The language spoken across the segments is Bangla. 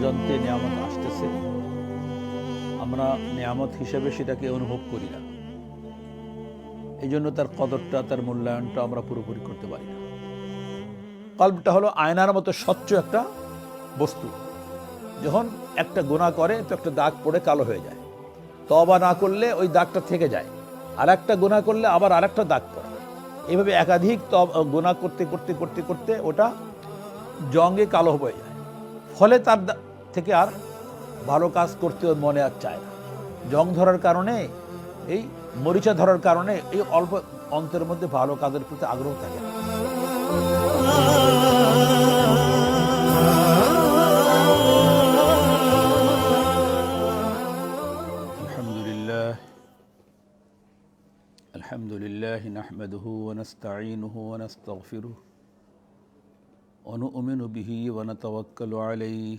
অজান্তে নিয়ামত আসতেছে, আমরা নিয়ামত হিসেবে সেটাকে অনুভব করি না। এই জন্য তার কদরটা, তার মূল্যায়নটা আমরা পুরোপুরি করতে পারি না। কলবটা হলো আয়নার মতো স্বচ্ছ একটা বস্তু। যখন একটা গুনাহ করে তো একটা দাগ পড়ে কালো হয়ে যায়, তওবা না করলে ওই দাগটা থেকে যায়, আর একটা গুনাহ করলে আবার আরেকটা দাগ পড়ে। এইভাবে একাধিক গুনাহ করতে করতে করতে করতে ওটা জঙ্গে কালো হয়ে যায়। ফলে তার থেকে আর ভালো কাজ করতে ওর মনে আর চায় না। জং ধরার কারণে, এই মরিচা ধরার কারণে এই অল্প অন্তরের মধ্যে ভালো কাজের প্রতি আগ্রহ থাকে না। আলহামদুলিল্লাহ নাহমাদুহু ওয়া নাস্তাঈনুহু ওয়া নাস্তাগফিরুহু ওয়া নু'মিনু বিহি ওয়া নাতাওয়াক্কালু আলাইহি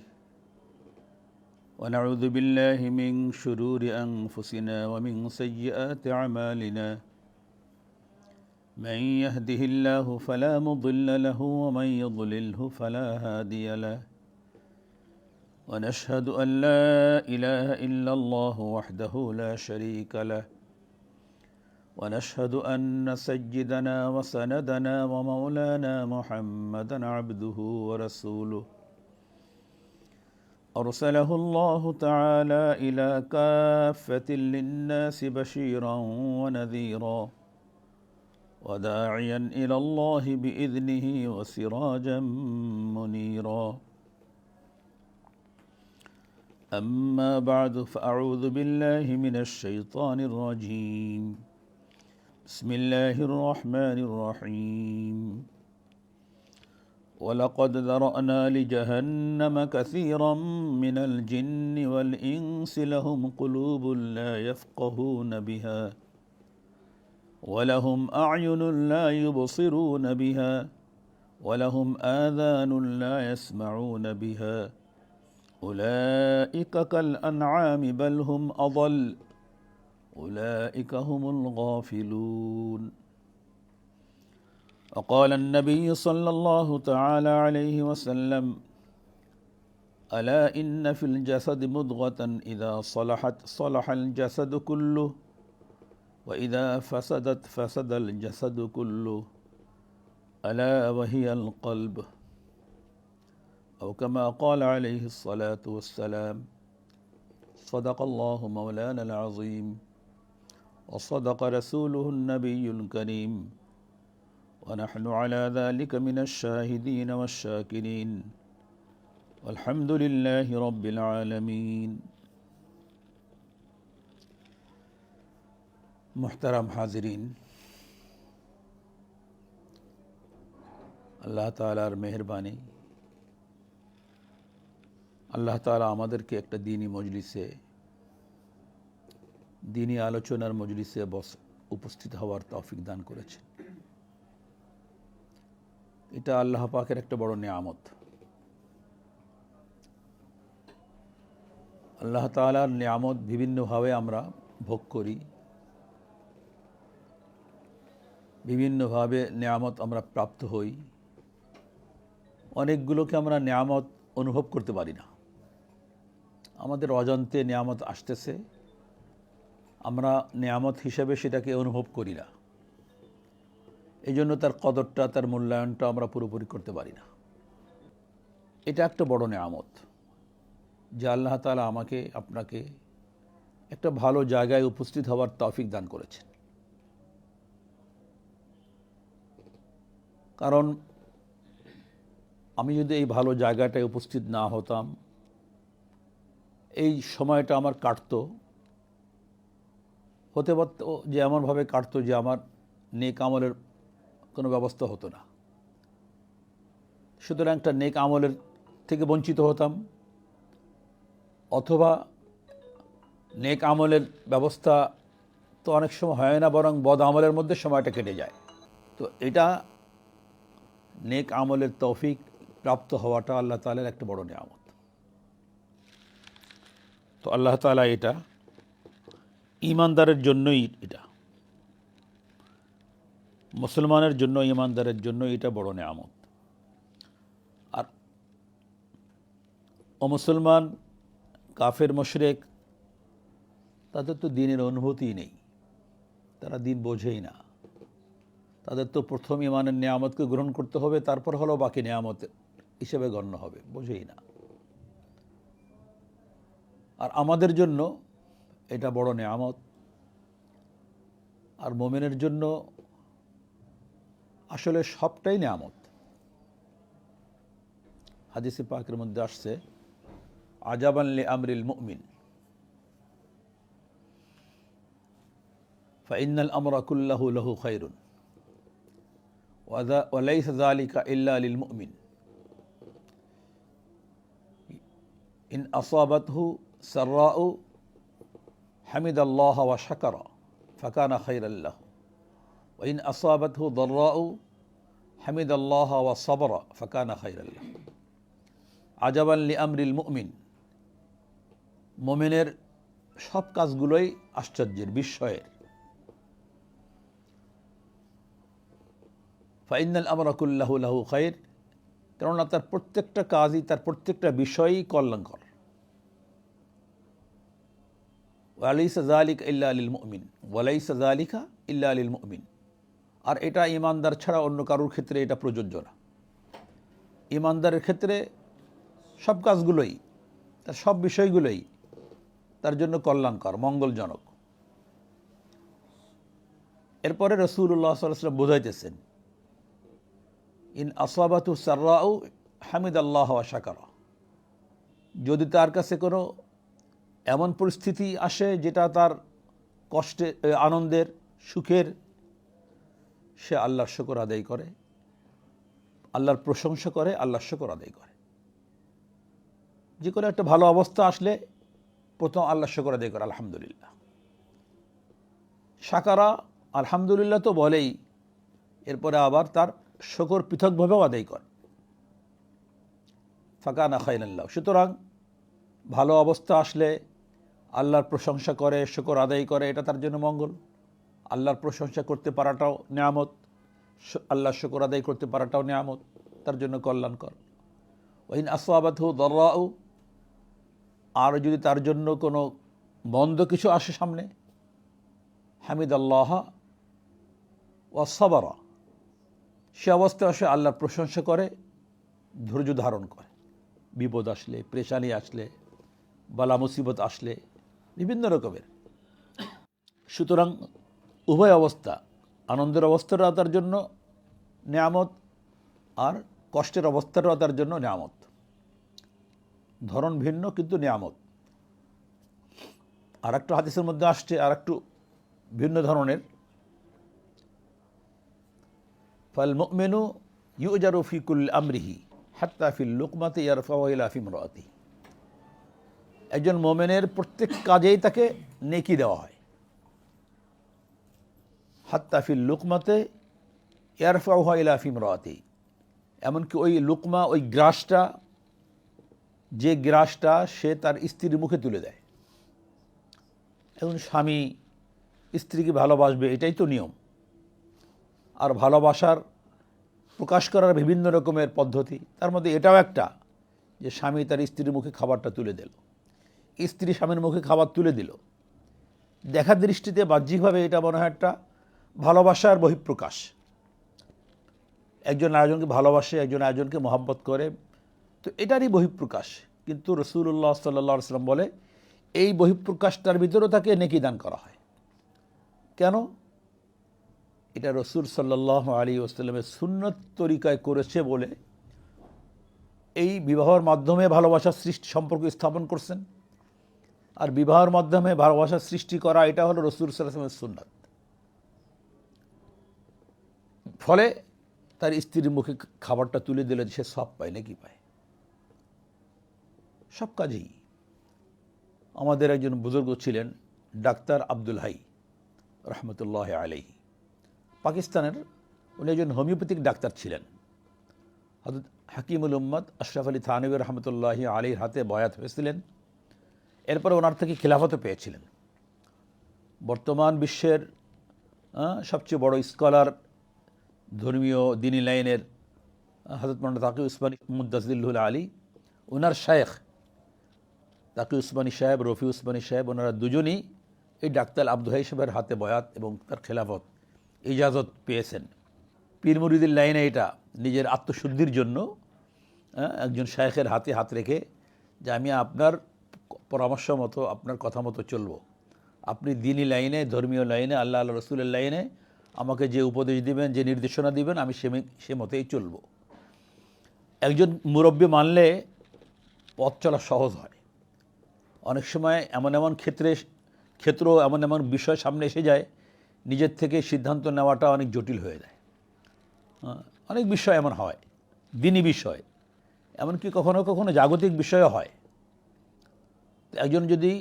ওয়া নাউযু বিল্লাহি মিন শুরুরি আনফুসিনা ওয়া মিন সাইয়্যাতি আমালিনা মান ইয়াহদিহিল্লাহু ফালা মুদিল্লা লাহু ওয়া মান ইউদ্লিলহু ফালা হাদিয়া লাহু ওয়া নাশহাদু আন লা ইলাহা ইল্লাল্লাহু ওয়াহদাহু লা শারীকা লাহু ونشهد أن سيدنا وسندنا ومولانا محمدا عبده ورسوله أرسله الله تعالى إلى كافة للناس بشيرا ونذيرا وداعيا إلى الله بإذنه وسراجا منيرا أما بعد فأعوذ بالله من الشيطان الرجيم بسم الله الرحمن الرحيم ولقد ذرأنا لجهنم كثيرا من الجن والإنس لهم قلوب لا يفقهون بها ولهم أعين لا يبصرون بها ولهم آذان لا يسمعون بها أولئك كالأنعام بل هم أضل أولئك هم الغافلون وقال النبي صلى الله تعالى عليه وسلم ألا إن في الجسد مضغة إذا صلحت صلح الجسد كله وإذا فسدت فسد الجسد كله ألا وهي القلب أو كما قال عليه الصلاة والسلام صدق الله مولانا العظيم وصدق رسوله النبي الكريم ونحن على ذلك من الشاهدين والشاكرين والحمد لله رب العالمين محترم حاضرین، আল্লাহ তাআলার মেহেরবানি, আল্লাহ তাআলা আমাদেরকে একটা দ্বীনি মজলিসে, দ্বীনি আলোচনার মজলিসে উপস্থিত হওয়ার তৌফিক দান করেছেন। এটা আল্লাহ পাকের একটা বড় নিয়ামত। আল্লাহ তাআলার নিয়ামত বিভিন্নভাবে আমরা ভোগ করি, বিভিন্নভাবে নিয়ামত আমরা প্রাপ্ত হই। অনেকগুলোকে আমরা নিয়ামত অনুভব করতে পারি না, আমাদের অজান্তে নিয়ামত আসতেছে, আমরা নিয়ামত হিসেবে সেটাকে অনুভব করি না। এই জন্য তার কদরটা, তার মূল্যায়নটা আমরা পুরোপুরি করতে পারি না। এটা একটা বড় নিয়ামত যে আল্লাহ তাআলা আমাকে, আপনাকে একটা ভালো জায়গায় উপস্থিত হওয়ার তৌফিক দান করেছেন। কারণ আমি যদি এই ভালো জায়গাটায় উপস্থিত না হতাম, এই সময়টা আমার কাটতো, হতে পারত যে এমনভাবে কাটতো যে আমার নেক আমলের কোনো ব্যবস্থা হতো না। সুতরাং একটা নেক আমলের থেকে বঞ্চিত হতাম, অথবা নেক আমলের ব্যবস্থা তো অনেক সময় হয় না, বরং বদ আমলের মধ্যে সময়টা কেটে যায়। তো এটা নেক আমলের তৌফিক প্রাপ্ত হওয়াটা আল্লাহ তাআলার একটা বড় নিয়ামত। তো আল্লাহ তাআলা এটা ঈমানদারের জন্যই, এটা মুসলমানের জন্য, ঈমানদারের জন্য এটা বড় নিয়ামত। আর অমুসলমান, কাফের, মুশরিক, তাদের তো দিনের অনুভূতিই নেই, তারা দিন বোঝেই না। তাদের তো প্রথম ইমানের নিয়ামতকে গ্রহণ করতে হবে, তারপর হলো বাকি নিয়ামত হিসেবে গণ্য হবে, বোঝেই না। আর আমাদের জন্য এটা বড় নিয়ামত, আর মুমিনের জন্য আসলে সবটাই নিয়ামত। হাদিসে পাকের মধ্যে আসছে, আজাবান লি আমরিল মুমিন ফাইন্নাল আমরা কুল্লাহু লাহু খায়রুন ওয়া লাইসা যালিকা ইল্লা লিল মুমিন ইন আসাবাতহু সাররাউ হামিদাল্লাহ ওয়া শাকারা ফাকানা খায়রাল লাহু ওয়া ইন আসাবাতহু দাররাউ হামিদাল্লাহ ওয়া সাবরা ফাকানা খায়রাল লাহু। আজাবান লি আমরিল মুমিন, মুমিনের সব কাজগুলোই আশ্চর্যের, বিস্ময়ের। ফাইনাল আমরা কুল্লাহু লাহু খায়র, কেননা তার প্রত্যেকটা কাজই, তার প্রত্যেকটা বিষয়ই কল্যাণকর। ওয়ালাইসা যালিকা ইল্লা লিল মুমিন, ওয়ালাইসা যালিকা ইল্লা লিল মুমিন। আর এটা ঈমানদার ছাড়া অন্য কারোর ক্ষেত্রে এটা প্রযোজ্য না। ঈমানদারের ক্ষেত্রে সব কাজগুলোই, তার সব বিষয়গুলোই তার জন্য কল্যাণকর, মঙ্গলজনক। এরপরে রাসূলুল্লাহ সাল্লাল্লাহু আলাইহি ওয়াসাল্লাম বোঝাইতেছেন, ইন আসাবাতু সাররাউ হামিদাল্লাহ ওয়া শাকারা, যদি তার কাছে কোনো এমন পরিস্থিতি আসে যেটা তার কষ্টে, আনন্দের, সুখের, সে আল্লাহর শুকর আদায় করে, আল্লাহর প্রশংসা করে, আল্লাহর শুকর আদায় করে। যে কোনো একটা ভালো অবস্থা আসলে প্রথম আল্লাহর শুকর আদায় করে, আলহামদুলিল্লাহ। শাকারা, আলহামদুলিল্লাহ তো বলেই, এরপরে আবার তার শুকর পৃথকভাবেও আদায় করে। ফাকানা খায়রাল লাহু, সুতরাং ভালো অবস্থা আসলে আল্লাহর প্রশংসা করে, শুকর আদায় করে, এটা তার জন্য মঙ্গল। আল্লাহর প্রশংসা করতে পারাটাও নিয়ামত, আল্লাহর শুকর আদায় করতে পারাটাও নিয়ামত, তার জন্য কল্যাণকর। ওয়া ইন আসাবাতহু দাররাউ, আর যদি তার জন্য কোনো মন্দ কিছু আসে সামনে, হামিদাল্লাহ ওয়া সাবরা, সে অবস্থায় আসে আল্লাহর প্রশংসা করে, ধৈর্য ধারণ করে। বিপদ আসলে, পেরেশানি আসলে, বালা মুসিবত আসলে, বিভিন্ন রকমের। সুতরাং উভয় অবস্থা, আনন্দের অবস্থাটাও তার জন্য নিয়ামত, আর কষ্টের অবস্থাটাও তার জন্য নিয়ামত। ধরন ভিন্ন কিন্তু নিয়ামত। আর একটু হাদিসের মধ্যে আসছে আর একটু ভিন্ন ধরনের, ফাল মুমিনু ইউজারু ফি কুল্লি আমরিহি হাত্তা ফিল লুকমাতি ইয়ারফাউ ইলা ফি ইমরাতিহি, একজন মুমিনের প্রত্যেক কাজেই তাকে নেকি দেওয়া হয়। হাত্তা ফিল লুকমাতে ইয়ারফাউ ইলা ফি ইমরাতিহি, এমনকি ওই লুকমা, ওই গ্রাসটা, যে গ্রাসটা সে তার স্ত্রীর মুখে তুলে দেয়। এখন স্বামী স্ত্রীকে ভালোবাসবে, এটাই তো নিয়ম। আর ভালোবাসার প্রকাশ করার বিভিন্ন রকমের পদ্ধতি, তার মধ্যে এটাও একটা, যে স্বামী তার স্ত্রীর মুখে খাবারটা তুলে দিল, স্ত্রী স্বামীর মুখে খাবার তুলে দিল। দেখার দৃষ্টিতে বাহ্যিকভাবে এটা মনে হয় একটা ভালোবাসার বহিঃপ্রকাশ। একজন আরেকজনকে ভালোবাসে, একজন আরেকজনকে মহব্বত করে, তো এটারই বহিঃপ্রকাশ। কিন্তু রাসূলুল্লাহ সাল্লাল্লাহু আলাইহি ওয়াসাল্লাম বলে, এই বহিঃপ্রকাশটার ভিতরেও তাকে নেকি দান করা হয়। কেন? এটা রাসূল সাল্লাল্লাহু আলাইহি ওয়াসাল্লামের সুন্নত তরিকায় করেছে বলে এই বিবাহের মাধ্যমে ভালোবাসার সৃষ্টি, সম্পর্ক স্থাপন করছেন। আর বিবাহের মাধ্যমে ভালোবাসার সৃষ্টি করা, এটা হলো রাসূল সাল্লাল্লাহু আলাইহি ওয়াসাল্লামের সুন্নাত। ফলে তার স্ত্রীর মুখে খাবারটা তুলে দিলে সে সব পায়, নাকি পায়। সব কাজেই। আমাদের একজন বুজুর্গ ছিলেন ডাক্তার আব্দুল হাই রহমতুল্লাহ আলাইহি, পাকিস্তানের। উনি একজন হোমিওপ্যাথিক ডাক্তার ছিলেন। হযরত হাকিমুল উম্মত আশরাফ আলী থানভী রহমতুল্লাহ আলাইহির হাতে বয়াত হয়েছিলেন। এরপরে ওনার থেকে খিলাফতও পেয়েছিলেন। বর্তমান বিশ্বের সবচেয়ে বড় স্কলার, ধর্মীয় দিনী লাইনের হযরত মাওলানা তাকি উসমানী মুদাজ্জিলুল আলী, ওনার শায়েখ তাকি উসমানী সাহেব, রফি উসমানী সাহেব, ওনারা দুজনই এই ডাক্তার আব্দুল হাই সাহেবের হাতে বয়াত এবং তার খেলাফত ইজাজত পেয়েছেন। পীর মুরিদের লাইনে এটা নিজের আত্মশুদ্ধির জন্য একজন শায়েখের হাতে হাত রেখে যে আমি আপনার পরামর্শ মতো, আপনার কথা মতো চলব, আপনি দ্বীনি লাইনে, ধর্মীয় লাইনে, আল্লাহ রসুলের লাইনে আমাকে যে উপদেশ দিবেন, যে নির্দেশনা দিবেন, আমি সে মতেই চলব। একজন মুরব্বী মানলে পথ চলা সহজ হয়। অনেক সময় এমন এমন ক্ষেত্র এমন এমন বিষয় সামনে এসে যায়, নিজের থেকে সিদ্ধান্ত নেওয়াটা অনেক জটিল হয়ে যায়। অনেক বিষয় এমন হয়, দ্বীনি বিষয়, এমনকি কখনো কখনো জাগতিক বিষয়ও হয়। একজন যদি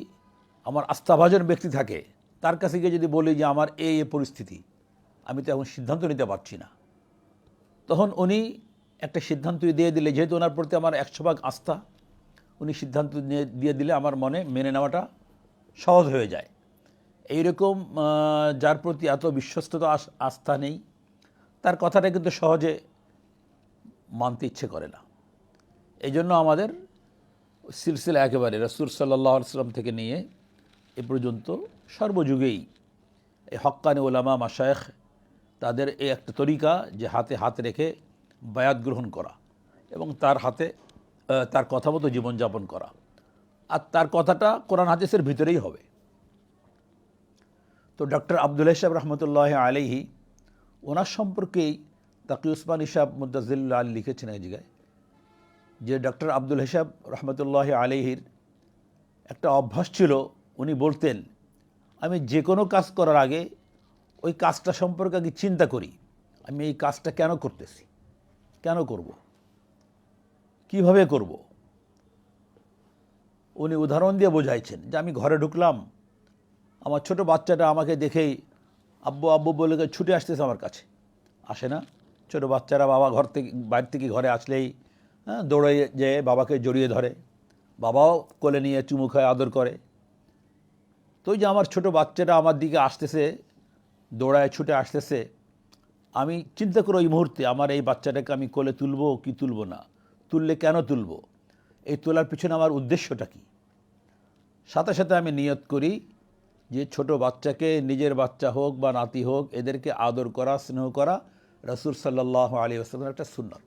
আমার আস্থাভাজন ব্যক্তি থাকে, তার কাছে গিয়ে যদি বলি যে আমার এই পরিস্থিতি, আমি তো এখন সিদ্ধান্ত নিতে পারছি না, তখন উনি একটা সিদ্ধান্ত দিয়ে দিলে, যেহেতু ওনার প্রতি আমার 100% আস্থা, উনি সিদ্ধান্ত দিয়ে দিলে আমার মনে মেনে নেওয়াটা সহজ হয়ে যায়। এইরকম যার প্রতি এত বিশ্বস্ততা আস্থা নেই, তার কথাটা কিন্তু সহজে মানতে ইচ্ছে করে না। এই জন্য আমাদের সিলসিলা একেবারে রাসূল সাল্লাল্লাহু আলাইহি ওয়াসাল্লাম থেকে নিয়ে এ পর্যন্ত সর্বযুগেই এই হক্কানি ওলামা মাশায়েখ তাদের এই একটা তরিকা যে হাতে হাত রেখে বায়াত গ্রহণ করা এবং তার কথা মতো জীবনযাপন করা, আর তার কথাটা কোরআন হাদিসের ভিতরেই হবে। তো ডক্টর আব্দুল হাই সাহেব রহমতুল্লাহ আলাইহি, ওনার সম্পর্কেই তাকি উসমানী সাহেব মুদ্দাজিল্লাহ আলী লিখেছেন এই জায়গায় যে ডক্টর আব্দুল হাই সাহেব রহমতুল্লাহ আলাইহির একটা অভ্যাস ছিল, উনি বলতেন আমি যে কোনো কাজ করার আগে ওই কাজটা সম্পর্কে আগে চিন্তা করি, আমি এই কাজটা কেন করতেছি, কেন করব, কিভাবে করব। উনি উদাহরণ দিয়ে বোঝাইছেন যে আমি ঘরে ঢুকলাম, আমার ছোট বাচ্চাটা আমাকে দেখেই আব্বু আব্বু বলে ছুটে আসতেছে আমার কাছে, আসে না? ছোট বাচ্চারা বাবা বাইরে থেকে ঘরে আসলেই দৌড়ে যেয়ে বাবাকে জড়িয়ে ধরে, বাবাও কোলে নিয়ে চুমু খায়, আদর করে। তো ওই যে আমার ছোট বাচ্চাটা আমার দিকে আসতেছে, দৌড়ায় ছুটে আসতেছে, আমি চিন্তা করি ওই মুহূর্তে আমার এই বাচ্চাটাকে আমি কোলে তুলবো কি তুলব না, তুললে কেন তুলব, এই তোলার পিছনে আমার উদ্দেশ্যটা কী। সাথে সাথে আমি নিয়ত করি যে ছোট বাচ্চাকে, নিজের বাচ্চা হোক বা নাতি হোক, এদেরকে আদর করা, স্নেহ করা রাসূল সাল্লাল্লাহু আলাইহি ওয়াসাল্লামের একটা সুন্নাত।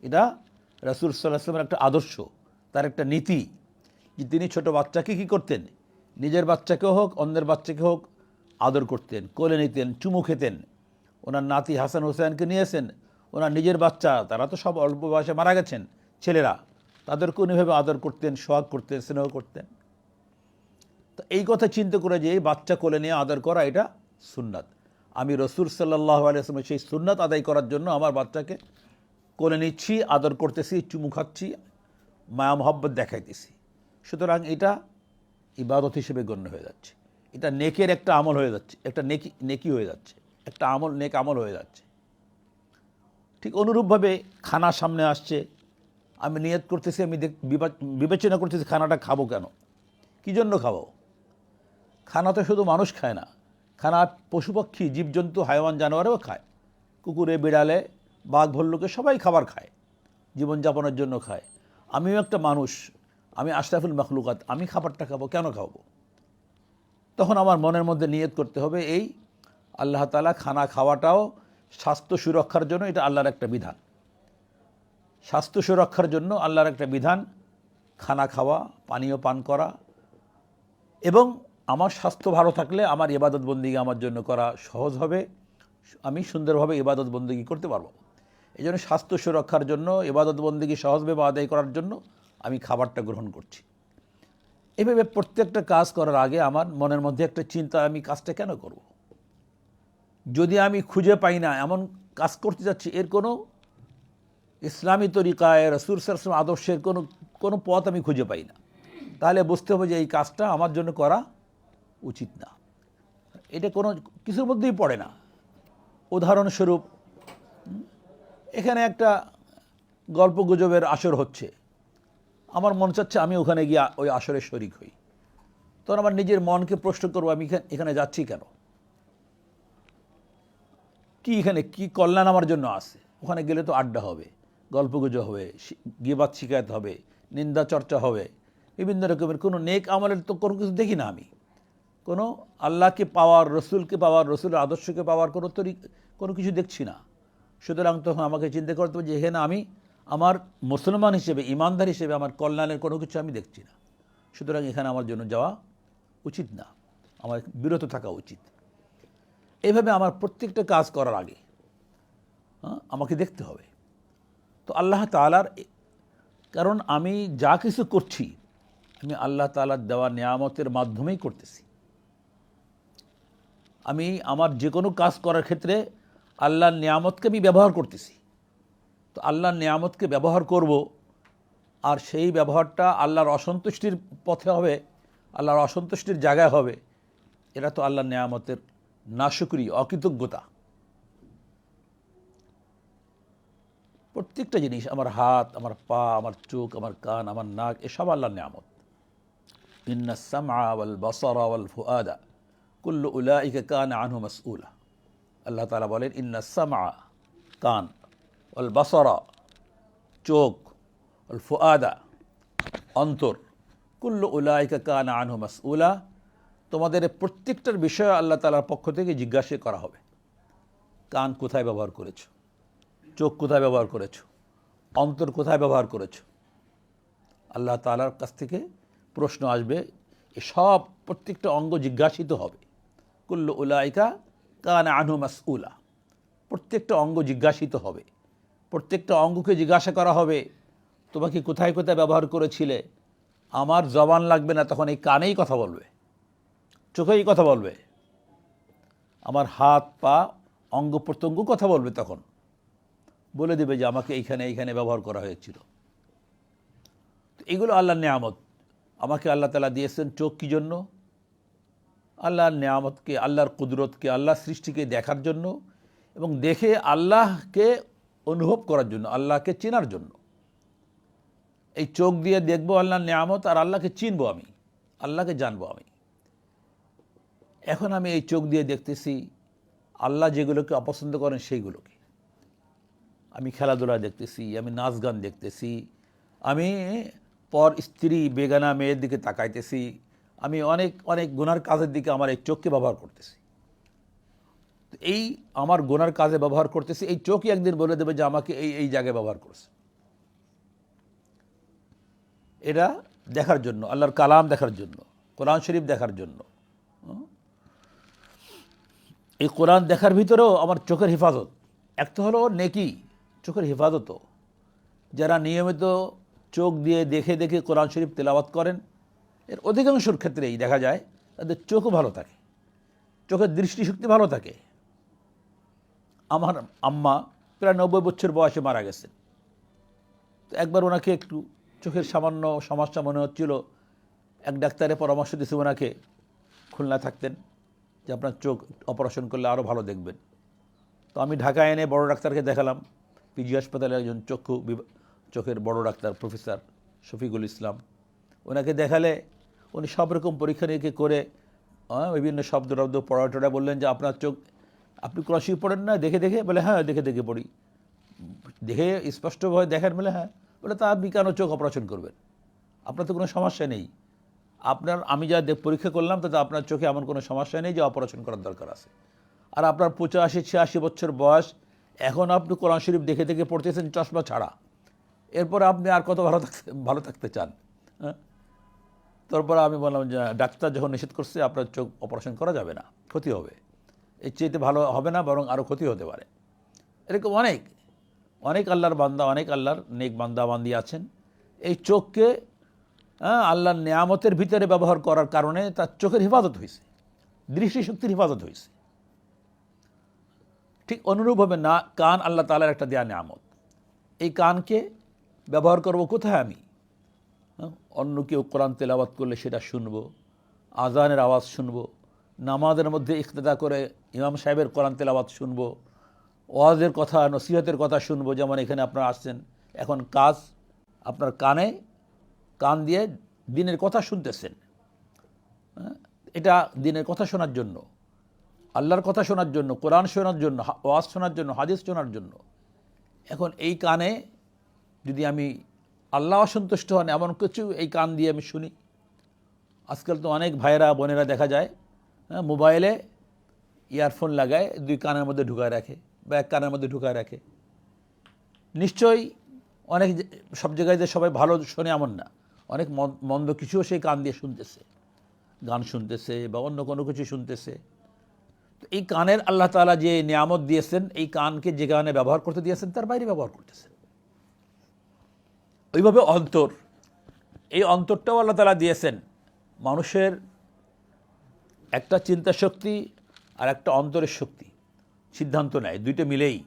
এটা রাসূল সাল্লাল্লাহু আলাইহি ওয়াসাল্লামের একটা আদর্শ, তার একটা নীতি, যে তিনি ছোট বাচ্চাকে কী করতেন, নিজের বাচ্চাকেও হোক অন্যের বাচ্চাকে হোক আদর করতেন, কোলে নিতেন, চুমু খেতেন। ওনার নাতি হাসান হুসাইনকে নিয়েছেন, ওনার নিজের বাচ্চা, তারা তো সব অল্প বয়সে মারা গেছেন, ছেলেরা, তাদেরকে উনিভাবে আদর করতেন, সোহাগ করতেন, স্নেহ করতেন। তো এই কথা চিন্তা করে যে এই বাচ্চা কোলে নিয়ে আদর করা এটা সুন্নাত, আমি রাসূল সাল্লাল্লাহু আলাইহি ওয়াসাল্লামের সেই সুন্নাত আদায় করার জন্য আমার বাচ্চাকে কোলে নিচ্ছি, আদর করতেছি, চুমু খাচ্ছি, মায়া মহব্বত দেখাইতেছি। সুতরাং এটা ইবাদত হিসেবে গণ্য হয়ে যাচ্ছে, এটা নেকের একটা আমল হয়ে যাচ্ছে, একটা নেকি হয়ে যাচ্ছে, একটা নেক আমল হয়ে যাচ্ছে। ঠিক অনুরূপভাবে খানা সামনে আসছে, আমি নিয়ত করতেছি, আমি বিবেচনা করতেছি খানাটা খাবো কেন, কী জন্য খাবো। খানা তো শুধু মানুষ খায় না, খানা পশুপক্ষী, জীবজন্তু, হায়ওয়ান, জানোয়ারেও খায়। কুকুরে, বিড়ালে, বাঘ, ভল্লুকে সবাই খাবার খায়, জীবনযাপনের জন্য খায়। আমিও একটা মানুষ, আমি আশরাফুল মখলুকাত, আমি খাবারটা খাবো, কেন খাবো। তখন আমার মনের মধ্যে নিয়ত করতে হবে এই আল্লাহ তাআলা খানা খাওয়াটাও স্বাস্থ্য সুরক্ষার জন্য, এটা আল্লাহর একটা বিধান। স্বাস্থ্য সুরক্ষার জন্য আল্লাহর একটা বিধান খানা খাওয়া, পানীয় পান করা, এবং আমার স্বাস্থ্য ভালো থাকলে আমার ইবাদত বন্দেগী আমার জন্য করা সহজ হবে, আমি সুন্দরভাবে ইবাদত বন্দেগী করতে পারবো। এই জন্য স্বাস্থ্য সুরক্ষার জন্য, ইবাদত বন্দেগী সহজভাবে আদায় করার জন্য আমি খাবারটা গ্রহণ করছি। এভাবে প্রত্যেকটা কাজ করার আগে আমার মনের মধ্যে একটা চিন্তা, আমি কাজটা কেন করব। যদি আমি খুঁজে পাই না এমন কাজ করতে যাচ্ছি, এর কোনো ইসলামী তরিকায় রাসূল সাল্লাল্লাহু আলাইহি ওয়াসাল্লাম আদর্শের কোনো পথ আমি খুঁজে পাই না, তাহলে বুঝতে হবে যে এই কাজটা আমার জন্য করা উচিত না, এটা কোনো কিছুর মধ্যেই পড়ে না। উদাহরণস্বরূপ, এখানে একটা গল্প গুজবের আসর হচ্ছে, আমার মন চাচ্ছে আমি ওখানে গিয়ে ওই আসরে শরিক হই। তখন আমার নিজের মনকে প্রশ্ন করবো, আমি এখানে যাচ্ছি কেন, কি এখানে কি কল্যাণ আমার জন্য আছে। ওখানে গেলে তো আড্ডা হবে, গল্প গুজব হবে, গিবাত শিকায়ত হবে, নিন্দা চর্চা হবে, বিভিন্ন রকমের কোনো নেক আমলের তো কোনো কিছু দেখি না আমি। কোনো আল্লাহকে পাওয়ার, রসুলকে পাওয়ার, রসুলের আদর্শকে পাওয়ার কোনো কিছু দেখছি না। সুতরাং তখন আমাকে চিন্তা করতে হবে যে এখানে আমি আমার মুসলমান হিসেবে, ইমানদার হিসেবে আমার কল্যাণের কোনো কিছু আমি দেখছি না। সুতরাং এখানে আমার জন্য যাওয়া উচিত না, আমার বিরত থাকা উচিত। এইভাবে আমার প্রত্যেকটা কাজ করার আগে আমাকে দেখতে হবে তো আল্লাহ তাআলার, কারণ আমি যা কিছু করছি আমি আল্লাহ তাআলার দেওয়া নিয়ামতের মাধ্যমেই করতেছি। আমি আমার যে কোনো কাজ করার ক্ষেত্রে আল্লাহর নিয়ামতকে আমি ব্যবহার করতেছি। তো আল্লাহর নিয়ামতকে ব্যবহার করব, আর সেই ব্যবহারটা আল্লাহর অসন্তুষ্টির পথে হবে, আল্লাহর অসন্তুষ্টির জায়গায় হবে, এটা তো আল্লাহর নিয়ামতের নাশুকরি, অকৃতজ্ঞতা। প্রত্যেকটা জিনিস, আমার হাত, আমার পা, আমার চোখ, আমার কান, আমার নাক, এসব আল্লাহর নিয়ামত। ইন্নাস সামআ ওয়াল বাসারা ওয়াল ফুআদা কুল্লু উলাইকা কানা আনহু মাসউলা। আল্লাহ তাআলা বলেন ইন্নাস সামআ, কান, ওয়াল বাসারা, চোখ, ওয়াল ফুআদা, অন্তর, কুল্লু উলাইকা কানা আনহু মাসউলা, তোমাদের প্রত্যেকটার বিষয়ে আল্লাহ তাআলার পক্ষ থেকে জিজ্ঞাসা করা হবে। কান কোথায় ব্যবহার করেছো, চোখ কোথায় ব্যবহার করেছো, অন্তর কোথায় ব্যবহার করেছো, আল্লাহ তাআলার কাছ থেকে প্রশ্ন আসবে। এসব প্রত্যেকটা অঙ্গ জিজ্ঞাসিত হবে। কুল্লু উলাইকা কানা আনহু মাসউলা, প্রত্যেকটা অঙ্গ জিজ্ঞাসিত হবে। প্রত্যেকটা অঙ্গকে জিজ্ঞাসা করা হবে তোমাকে কোথায় কোথায় ব্যবহার করেছিলে। আমার জবান লাগবে না, তখন এই কানেই কথা বলবে, চোখেই কথা বলবে, আমার হাত পা অঙ্গ প্রত্যঙ্গ কথা বলবে, তখন বলে দেবে যে আমাকে এইখানে এইখানে ব্যবহার করা হয়েছিল। তো এগুলো আল্লাহর নিয়ামত। আমাকে আল্লাহ তাআলা দিয়েছেন চোখ কী জন্য? আল্লাহর নিয়ামতকে, আল্লাহর কুদরতকে, আল্লাহর সৃষ্টিকে দেখার জন্য, এবং দেখে আল্লাহকে অনুভব করার জন্য, আল্লাহকে চেনার জন্য। এই চোখ দিয়ে দেখবো আল্লাহর নিয়ামত, আর আল্লাহকে চিনবো আমি, আল্লাহকে জানবো আমি। এখন আমি এই চোখ দিয়ে দেখতেছি আল্লাহ যেগুলোকে অপছন্দ করেন সেইগুলোকে। আমি খেলাধুলা দেখতেছি, আমি নাচ গান দেখতেছি, আমি পর স্ত্রী বেগানা মেয়ের দিকে তাকাইতেছি, আমি অনেক অনেক গুনার কাজের দিকে আমার এই চোখকে ব্যবহার করতেছি। এই আমার গুনার কাজে ব্যবহার করতেছি, এই চোখই একদিন বলে দেবে যে আমাকে এই এই জায়গায় ব্যবহার করছে। এটা দেখার জন্য, আল্লাহর কালাম দেখার জন্য, কোরআন শরীফ দেখার জন্য। এই কোরআন দেখার ভিতরেও আমার চোখের হেফাজত। একটা হলো নেকি, চোখের হেফাজতও। যারা নিয়মিত চোখ দিয়ে দেখে দেখে কোরআন শরীফ তেলাওয়াত করেন, এর অধিকাংশের ক্ষেত্রেই দেখা যায় তাদের চোখও ভালো থাকে, চোখের দৃষ্টিশক্তি ভালো থাকে। আমার আম্মা প্রায় 90 বছর বয়সে মারা গেছেন। তো একবার ওনাকে একটু চোখের সামান্য সমস্যা মনে হচ্ছিল। এক ডাক্তারের পরামর্শ দিয়েছে ওনাকে, খুলনা থাকতেন, যে আপনার চোখ অপারেশন করলে আরও ভালো দেখবেন। তো আমি ঢাকায় এনে বড় ডাক্তারকে দেখালাম, পিজি হাসপাতালে একজন চোখের বড় ডাক্তার প্রফেসর শফিকুল ইসলাম। ওনাকে দেখালে উনি সব রকম পরীক্ষা নিরীক্ষা করে বিভিন্ন শব্দ পড়া বললেন যে আপনার চোখ, আপনি কোরআন শরীফ পড়েন না দেখে দেখে? বলে হ্যাঁ দেখে দেখে পড়ি। দেখে স্পষ্টভাবে দেখেন? বলে হ্যাঁ। বলে তা আপনি কেন চোখ অপারেশন করবেন? আপনার তো কোনো সমস্যা নেই। আমি যা পরীক্ষা করলাম তাতে আপনার চোখে এমন কোনো সমস্যা নেই যে অপারেশন করার দরকার আছে। আর আপনার 85-86 বছর বয়স, এখন আপনি কোরআন শরীফ দেখে দেখে পড়তেছেন চশমা ছাড়া। এরপর আপনি আর কত ভালো থাকতে চান? হ্যাঁ। তারপর আমি বললাম যে ডাক্তার যখন নিষেধ করছে আপনার চোখ অপারেশন করা যাবে না, ক্ষতি হবে, এর চেয়েতে ভালো হবে না, বরং আরও ক্ষতি হতে পারে। এরকম অনেক অনেক আল্লাহর বান্দা, অনেক আল্লাহর নেক বান্দা বান্দি আছেন, এই চোখকে আল্লাহর নিয়ামতের ভিতরে ব্যবহার করার কারণে তার চোখের হেফাজত হয়েছে, দৃষ্টিশক্তির হেফাজত হয়েছে। ঠিক অনুরূপভাবে না, কান আল্লাহ তাআলার একটা দেয়া নিয়ামত। এই কানকে ব্যবহার করব কোথায়? আমি অন্য কেউ কোরআন তেলাওয়াত করলে সেটা শুনবো, আজানের আওয়াজ শুনবো, নামাজের মধ্যে ইক্তেদা করে ইমাম সাহেবের কোরআন তেলাওয়াত শুনবো, ওয়াজের কথা, নসিহতের কথা শুনবো। যেমন এখানে আপনারা আসছেন, এখন কাজ আপনার কান দিয়ে দিনের কথা শুনতেছেন। এটা দিনের কথা শোনার জন্য, আল্লাহর কথা শোনার জন্য, কোরআন শোনার জন্য, ওয়াজ শোনার জন্য, হাদিস শোনার জন্য। এখন এই কানে যদি আমি আল্লাহ অসন্তুষ্ট হন এমন কিছু এই কান দিয়ে আমি শুনি। আজকাল তো অনেক ভাইয়েরা বোনেরা দেখা যায় মোবাইলে ইয়ারফোন লাগায় দুই কানের মধ্যে ঢুকায় রাখে বা এক কানের মধ্যে ঢুকায় রাখে। নিশ্চয়ই অনেক সব জায়গায় যে সবাই ভালো শোনে এমন না, অনেক মন্দ কিছুও সেই কান দিয়ে শুনতেছে, গান শুনতেছে বা অন্য কোনো কিছু শুনতেছে। তো এই কানের আল্লাহ তাআলা যে নিয়ামত দিয়েছেন, এই কানকে যে কারণে ব্যবহার করতে দিয়েছেন তার বাইরে ব্যবহার করতেছেন। ওইভাবে অন্তর, এই অন্তরটাও আল্লাহ তাআলা দিয়েছেন। মানুষের একটা চিন্তা শক্তি আর একটা অন্তরের শক্তি, সিদ্ধান্ত নেয়, দুইটা মিলেই।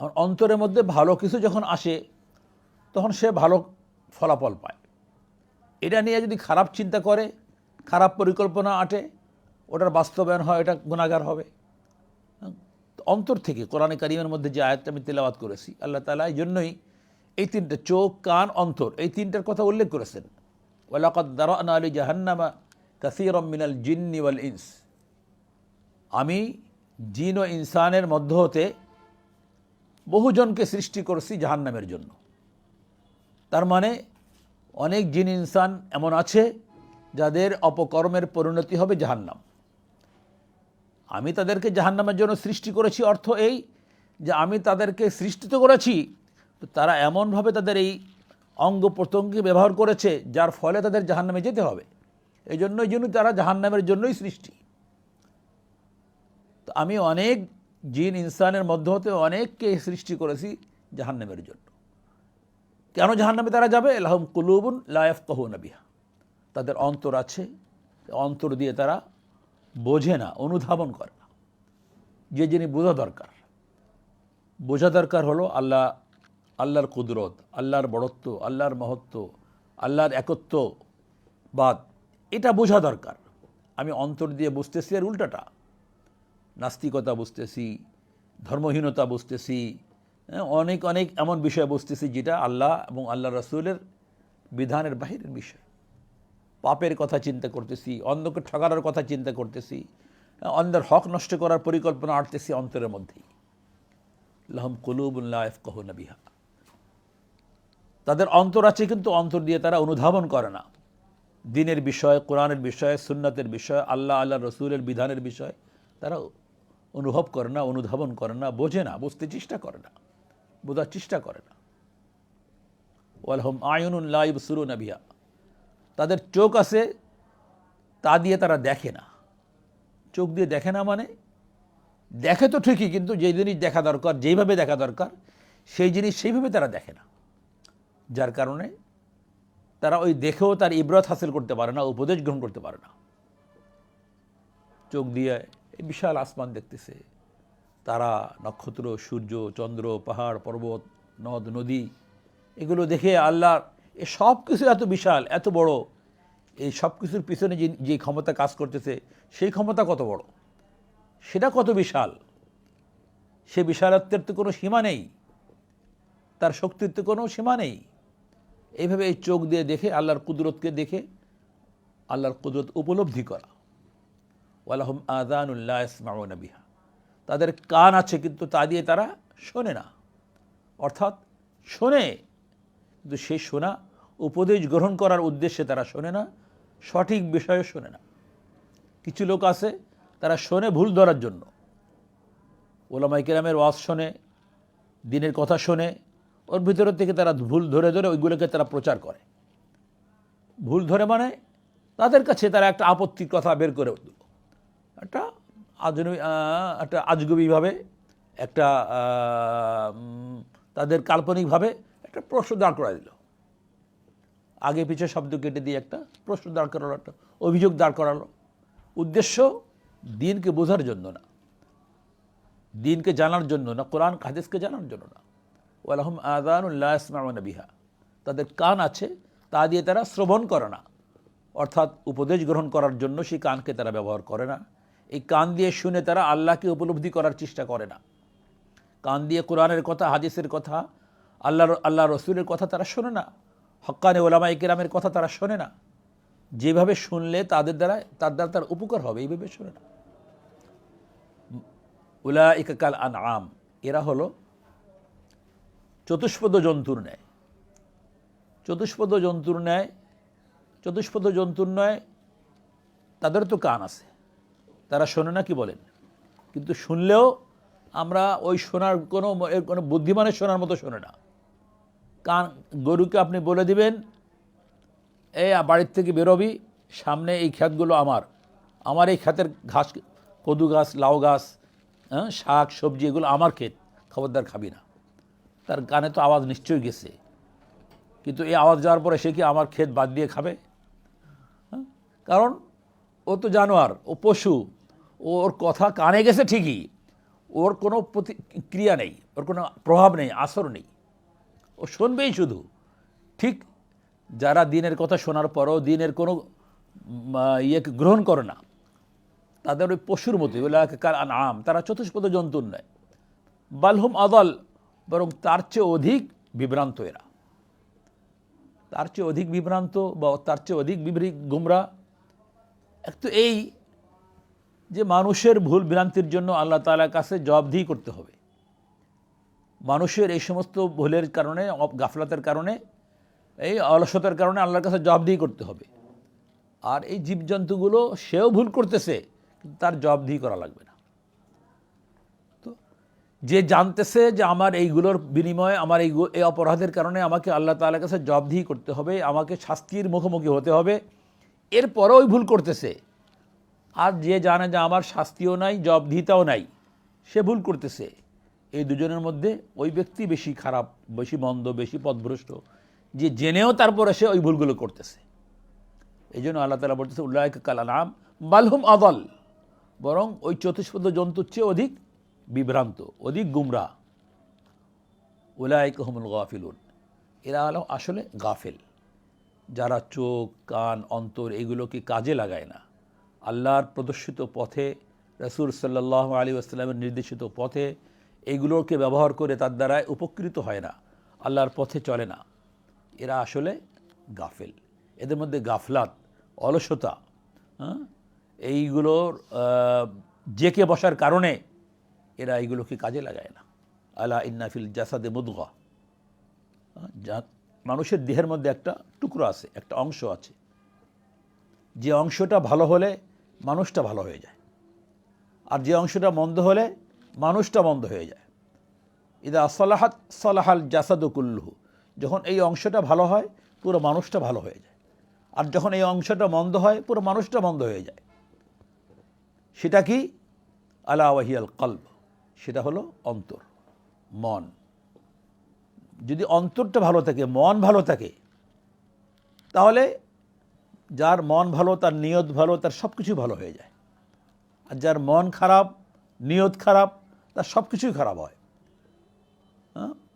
আর অন্তরের মধ্যে ভালো কিছু যখন আসে তখন সে ভালো ফলাফল পায়। এটা নিয়ে যদি খারাপ চিন্তা করে, খারাপ পরিকল্পনা আটে, ওটার বাস্তবায়ন হয়, এটা গুনাহগার হবে। অন্তর থেকে কোরআনে কারিমের মধ্যে যে আয়াতটা আমি তেলাওয়াত করেছি, আল্লাহ তাআলা এই জন্যই এই তিনটা, চোখ, কান, অন্তর, এই তিনটার কথা উল্লেখ করেছেন। ওয়ালাকাদ দারানা লি জাহান্নামা কাসীরাম মিনাল জিন্নি ওয়াল ইনস, আমি জিন ও ইনসানের মধ্য হতে বহুজনকে সৃষ্টি করেছি জাহান্নামের জন্য। তার মানে অনেক জিন ইনসান এমন আছে যাদের অপকর্মের পরিণতি হবে জাহান্নাম। আমি তাদেরকে জাহান্নামের জন্য সৃষ্টি করেছি, অর্থ এই যে আমি তাদেরকে সৃষ্টি তো করেছি, তো তারা এমনভাবে তাদের এই অঙ্গ প্রত্যঙ্গকে ব্যবহার করেছে যার ফলে তাদের জাহান্নামে যেতে হবে। এই জন্যই তারা জাহান্নামের জন্যই সৃষ্টি। তো আমি অনেক জিন ইনসানের মধ্য হতে অনেককে সৃষ্টি করেছি জাহান্নামের জন্য। কেন জাহান্নামে তারা যাবে? লাহুম কুলুবুন লা ইয়াফকাহুনা বিহা, তাদের অন্তর আছে, অন্তর দিয়ে তারা বোঝে না, অনুধাবন করে না। যে যিনি বোঝা দরকার হলো আল্লাহর কুদরত, আল্লাহর বড়ত্ব, আল্লাহর মহত্ব, আল্লাহর একত্ববাদ, এটা বোঝা দরকার। আমি অন্তর দিয়ে বুঝতেছি আর উল্টাটা, নাস্তিকতা বুঝতেছি, ধর্মহীনতা বুঝতেছি, অনেক অনেক এমন বিষয় বুঝতেছি যেটা আল্লাহ এবং আল্লাহ রাসূলের বিধানের বাহিরের বিষয়। পাপের কথা চিন্তা করতেছি, অন্যকে ঠকানোর কথা চিন্তা করতেছি, অন্যের হক নষ্ট করার পরিকল্পনা আটতেছি অন্তরের মধ্যেই। লাহুম কুলুবুন লা ইয়াফকাহুনা বিহা, তাদের অন্তর আছে কিন্তু অন্তর দিয়ে তারা অনুধাবন করে না। দ্বীনের বিষয়, কোরআনের বিষয়, সুন্নাতের বিষয়, আল্লাহ রসুলের বিধানের বিষয় তারা অনুভব করে না, অনুধাবন করে না, বোঝে না, বুঝতে চেষ্টা করে না, বোঝার চেষ্টা করে না। ওয়ালাহুম আয়ুনুন লা ইবসিরুনা বিহা, তাদের চোখ আছে, তা দিয়ে তারা দেখে না। চোখ দিয়ে দেখে না মানে দেখে তো ঠিকই, কিন্তু যে জিনিস দেখা দরকার, যেইভাবে দেখা দরকার সেই জিনিস সেইভাবে তারা দেখে না। যার কারণে তারা ওই দেখেও তার ইবরত হাসিল করতে পারে না, উপদেশ গ্রহণ করতে পারে না। চোখ দিয়ে এই বিশাল আসমান দেখতেছে, তারা, নক্ষত্র, সূর্য, চন্দ্র, পাহাড়, পর্বত, নদ নদী, এগুলো দেখে আল্লাহ এ সব কিছু এত বিশাল, এত বড়, এই সব কিছুর পিছনে যে ক্ষমতা কাজ করতেছে সেই ক্ষমতা কত বড়, সেটা কত বিশাল, সে বিশালত্বের তো কোনো সীমা নেই, তার শক্তির তো কোনো সীমা নেই। এইভাবে এই চোখ দিয়ে দেখে আল্লাহর কুদরতকে দেখে আল্লাহর কুদরত উপলব্ধি করা। ওয়ালাহুম আযানুন লা ইয়াসমাউনা বিহা, তাদের কান আছে কিন্তু তা দিয়ে তারা শোনে না। অর্থাৎ শোনে কিন্তু সেই শোনা উপদেশ গ্রহণ করার উদ্দেশ্যে তারা শোনে না, সঠিক বিষয়ে শোনে না। কিছু লোক আছে তারা শোনে ভুল ধরার জন্য, ওলামায়ে কেরামের ওয়াজ শোনে, দ্বীনের কথা শোনে, ওর ভিতর থেকে তারা ভুল ধরে ধরে ওইগুলোকে তারা প্রচার করে। ভুল ধরে মানে তাদের কাছে তারা একটা আপত্তির কথা বের করে দিল, একটা আজগুবিভাবে, একটা তাদের কাল্পনিকভাবে একটা প্রশ্ন দাঁড় করা দিল, আগে পিছিয়ে শব্দ কেটে দিয়ে একটা প্রশ্ন দাঁড় করালো, একটা অভিযোগ দাঁড় করালো। উদ্দেশ্য দ্বীনকে বোঝার জন্য না, দ্বীনকে জানার জন্য না, কোরআন হাদিসকে জানার জন্য না। ওয়ালাহুম আযানুন লা ইয়াসমাউনা বিহা, তাদের কান আছে, তা দিয়ে তারা শ্রবণ করে না, অর্থাৎ উপদেশ গ্রহণ করার জন্য সেই কানকে তারা ব্যবহার করে না। এই কান দিয়ে শুনে তারা আল্লাহকে উপলব্ধি করার চেষ্টা করে না। কান দিয়ে কোরআনের কথা, হাদিসের কথা, আল্লাহ রসুলের কথা তারা শোনে না, হক্কানে ওলামায়ে কেরামের কথা তারা শোনে না। যেভাবে শুনলে তার দ্বারা তার উপকার হবে এইভাবে শোনে না। উলাইকা কাল আনআম, এরা হলো চতুষ্পদ জন্তুর ন্যায়। চতুষ্পদ জন্তুর ন্যায় তাদের তো কান আছে, তারা শোনে না, কি বলেন? কিন্তু শুনলেও আমরা ওই শোনার কোনো বুদ্ধিমানের শোনার মতো শোনে না। কান গরুকে আপনি বলে দিবেন, এই বাড়ির থেকে বেরোবি, সামনে এই ক্ষেতগুলো আমার এই ক্ষেতের ঘাস, কদু গাছ, লাউ গাছ, শাক সবজি, এগুলো আমার ক্ষেত, খবরদার খাবি না। তার কানে তো আওয়াজ নিশ্চয়ই গেছে, কিন্তু এই আওয়াজ যাওয়ার পরে সে কি আমার ক্ষেত বাদ দিয়ে খাবে? কারণ ও তো জানোয়ার, ও পশু, ওর কথা কানে গেছে ঠিকই, ওর কোনো প্রতিক্রিয়া নেই, ওর কোনো প্রভাব নেই, আসর নেই, ও শুনবেই শুধু। ঠিক যারা দিনের কথা শোনার পরও দিনের কোনো ইয়েকে গ্রহণ করে না, তাদের ওই পশুর মতো, কাল আনআম, তারা চতুষ্পদ জন্তুর নয়, বালহুম আদাল, বরং তার চেয়ে অধিক বিভ্রান্ত এরা, তার চেয়ে অধিক বিভ্রান্ত বা তার চেয়ে অধিক গুমরা। একটু এই যে মানুষের ভুল ভ্রান্তির জন্য আল্লাহ তাআলার কাছে জবাবদিহি করতে হবে। মানুষের এই সমস্ত ভুলের কারণে, গাফলাতের কারণে, এই অলসতার কারণে আল্লাহর কাছে জবাবদিহি করতে হবে। আর এই জীবজন্তুগুলো, সেও ভুল করতেছে, কিন্তু তার জবাবদিহি করা লাগবে না। তো যে জানতেছে যে আমার এইগুলোর বিনিময়ে, আমার এই অপরাধের কারণে আমাকে আল্লাহ তাআলার কাছে জবাবদিহি করতে হবে, আমাকে শাস্তির মুখোমুখি হতে হবে, এরপরেও ওই ভুল করতেছে। আর যে জানে যে আমার শাস্তিও নাই, জবাবদিহিতাও নাই, সে ভুল করতেছে। এই দুজনের মধ্যে ওই ব্যক্তি বেশি খারাপ, বেশি মন্দ, বেশি পথভ্রষ্ট, যে জেনেও তারপরে সে ওই ভুলগুলো করতেছে। এই জন্য আল্লাহ তাআলা বলতেছে উলাইকা কাল আনআম বালহুম আদাল, বরং ওই চতুষ্পদ জন্তুর চেয়ে অধিক বিভ্রান্ত, অধিক গুমরাহ। উলাইকা হুমুল গাফিলুন, এরা হলো আসলে গাফেল, যারা চোখ, কান, অন্তর এগুলোকে কাজে লাগায় না, আল্লাহর প্রদর্শিত পথে, রাসূল সাল্লাল্লাহু আলাইহি ওয়াসাল্লামের নির্দেশিত পথে এইগুলোকে ব্যবহার করে তার দ্বারা উপকৃত হয় না, আল্লাহর পথে চলে না, এরা আসলে গাফেল। এদের মধ্যে গাফলাত, অলসতা, এইগুলোর জেকে বসার কারণে এরা এইগুলোকে কাজে লাগায় না। আলা ইন্না ফিল জাসাদে মুদগা, মানুষের দেহের মধ্যে একটা টুকরো আছে, একটা অংশ আছে, যে অংশটা ভালো হলে মানুষটা ভালো হয়ে যায়, আর যে অংশটা মন্দ হলে মানুষটা মন্দ হয়ে যায়। ইদা সালাহাত সালাহাল জাসাদু কুল্লুহু, যখন এই অংশটা ভালো হয় পুরো মানুষটা ভালো হয়ে যায়, আর যখন এই অংশটা মন্দ হয় পুরো মানুষটা মন্দ হয়ে যায়। সেটা কি? আলা ওয়াহিয়াল কলব, সেটা হলো অন্তর, মন। যদি অন্তরটা ভালো থাকে, মন ভালো থাকে, তাহলে যার মন ভালো, তার নিয়ত ভালো, তার সব কিছু ভালো হয়ে যায়। আর যার মন খারাপ, নিয়ত খারাপ, তার সব কিছুই খারাপ হয়।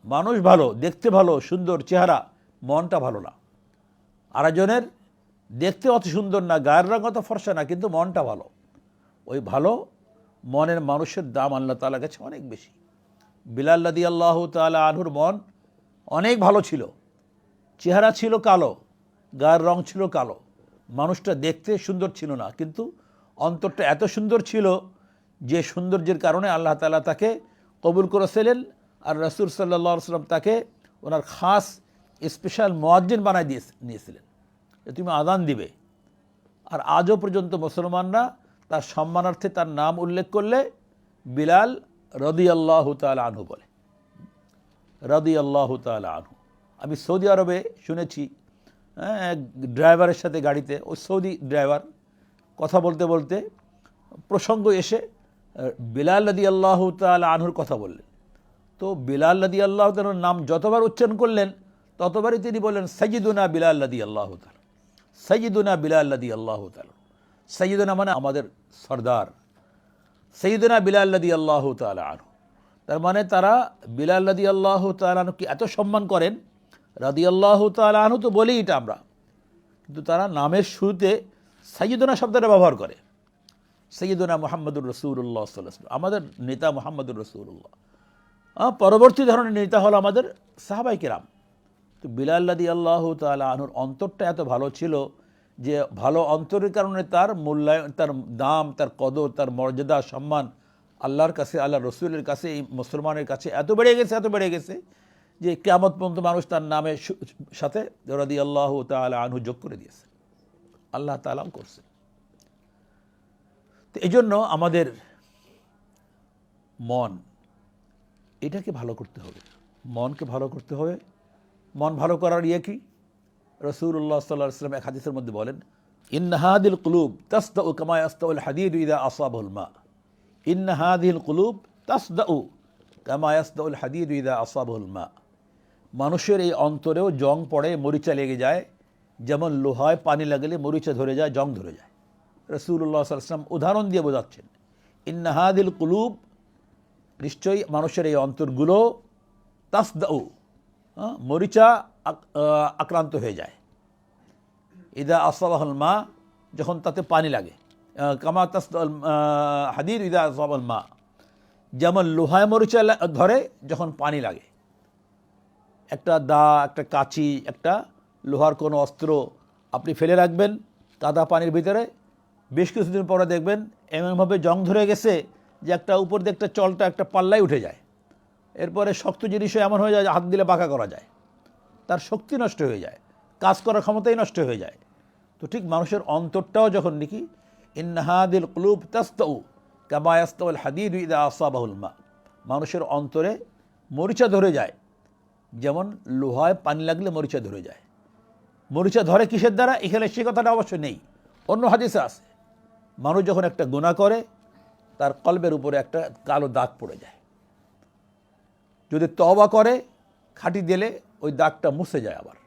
মানুষ ভালো, দেখতে ভালো, সুন্দর চেহারা, মনটা ভালো না। আরেকজনের দেখতে অত সুন্দর না, গায়ের রঙ অত ফর্সা না, কিন্তু মনটা ভালো। ওই ভালো মনের মানুষের দাম আল্লাহ তাআলার কাছে অনেক বেশি। বিলাল রাদিয়াল্লাহু তাআলা আনহুর মন অনেক ভালো ছিল, চেহারা ছিল কালো, গায়ের রং ছিল কালো, মানুষটা দেখতে সুন্দর ছিল না, কিন্তু অন্তরটা এত সুন্দর ছিল যে সৌন্দর্যের কারণে আল্লাহ তাআলা তাকে কবুল করেছিলেন। আর রাসূল সাল্লাল্লাহু আলাইহি ওয়াসাল্লাম তাকে ওনার খাস স্পেশাল মুয়াজ্জিন বানায় নিয়েছিলেন, তুমি আযান দিবে। আর আজও পর্যন্ত মুসলমানরা তার সম্মানার্থে তার নাম উল্লেখ করলে বিলাল রাদিয়াল্লাহু তাআলা আনহু বলে, রাদিয়াল্লাহু তাআলা আনহু। আমি সৌদি আরবে শুনেছি, এক ড্রাইভারের সাথে গাড়িতে, ওই সৌদি ড্রাইভার কথা বলতে বলতে প্রসঙ্গ এসে বিলাল রাদিয়াল্লাহু তাআলা আনহুর কথা বললেন। তো বিলাল রাদিয়াল্লাহু তাআলার নাম যতবার উচ্চারণ করলেন ততবারই তিনি বললেন সাইয়্যিদুনা বিলাল রাদিয়াল্লাহু তাআলা, সাইয়্যিদুনা বিলাল রাদিয়াল্লাহু তাআলা। সাইয়্যিদুনা মানে আমাদের সরদার, সাইয়্যিদুনা বিলাল রাদিয়াল্লাহু তাআলা আনহু। তার মানে তারা বিলাল রাদিয়াল্লাহু তাআলা আনহুকে এত সম্মান করেন, রাদিয়াল্লাহু তাআলা আনহু তো বলি এটা আমরা, কিন্তু তারা নামের শুরুতে সাইয়্যিদুনা শব্দটা ব্যবহার করে। সাইয়্যিদুনা মুহাম্মদুর রাসূলুল্লাহ সাল্লাল্লাহু আলাইহি ওয়াসাল্লাম, আমাদের নেতা মুহাম্মদুর রাসূলুল্লাহ। পরবর্তী ধরনের নেতা হলো আমাদের সাহাবায়ে কেরাম। তো বিলাল রাদিয়াল্লাহু তাআলা আনহুর অন্তরটা এত ভালো ছিল যে ভালো অন্তরের কারণে তার মূল্যায়ন, তার দাম, তার কদর, তার মর্যাদা, সম্মান আল্লাহর কাছে, আল্লাহ রসুলের কাছে, এই মুসলমানের কাছে এত বেড়ে গেছে যে কিয়ামত পর্যন্ত মানুষ তার নামের সাথে রাদিয়াল্লাহু তাআলা আনহু যোগ করে দিয়েছে, আল্লাহ তাআলাও করছেন। তো এই জন্য আমাদের মন এটাকে ভালো করতে হবে, মনকে ভালো করতে হবে। মন ভালো করার কি? রাসূলুল্লাহ সাল্লাল্লাহু আলাইহি ওয়াসাল্লাম এক হাদিসের মধ্যে বলেন, ইন্না হাদিল কুলুব তাসদাউ কামা ইয়াসদাউল হাদীদু ইযা আসাবাহুল মা। ইন্না হাদিল কুলুব তাসদাউ কামা ইয়াসদাউল হাদীদু ইযা আসাবাহুল মা। মানুষের এই অন্তরেও জং পড়ে, মরিচা লেগে যায়, যেমন লোহায় পানি লাগলে মরিচা ধরে যায়, জং ধরে যায়। রাসূলুল্লাহ সাল্লাল্লাহু আলাইহি ওয়াসাল্লাম উদাহরণ দিয়ে বোঝাচ্ছেন, ইন্না হাদিল কুলুব, নিশ্চয়ই মানুষের এই অন্তরগুলো তাসদাউ, মরিচা আক্রান্ত হয়ে যায়, ইদা আসাবাহুল মা, যখন তাতে পানি লাগে, কামা তাসদাউল হাদীদ ইদা আসাবাহুল মা, যেমন লোহায় মরিচা ধরে যখন পানি লাগে। একটা দা, একটা কাঁচি, একটা লোহার কোনো অস্ত্র আপনি ফেলে রাখবেন কাদা পানির ভিতরে, বেশ কিছুদিন পরে দেখবেন এমনভাবে জং ধরে গেছে যে একটা উপর দিয়ে একটা চলটা একটা পাল্লায় উঠে যায়। এরপরে শক্ত জিনিসও এমন হয়ে যায় হাত দিলে বাঁকা করা যায়, তার শক্তি নষ্ট হয়ে যায়, কাজ করার ক্ষমতাই নষ্ট হয়ে যায়। তো ঠিক মানুষের অন্তরটাও যখন নাকি ইন্না হাদিল কুলুব তাসদাউ কামা ইয়াসদাউল হাদীদু ইযা আসাবাহুল মা, মানুষের অন্তরে মরিচা ধরে যায়, যেমন লোহায় পানি লাগলে মরিচা ধরে যায়। মরিচা ধরে কিসের দ্বারা? এখানে সে কথাটা অবশ্য নেই, অন্য হাদিসে আছে। মানুষ যখন একটা গুনাহ করে তার কলবের উপরে একটা কালো দাগ পড়ে যায়, যদি তওবা করে খাঁটি দিলে ওই দাগটা মুছে যায়। আবার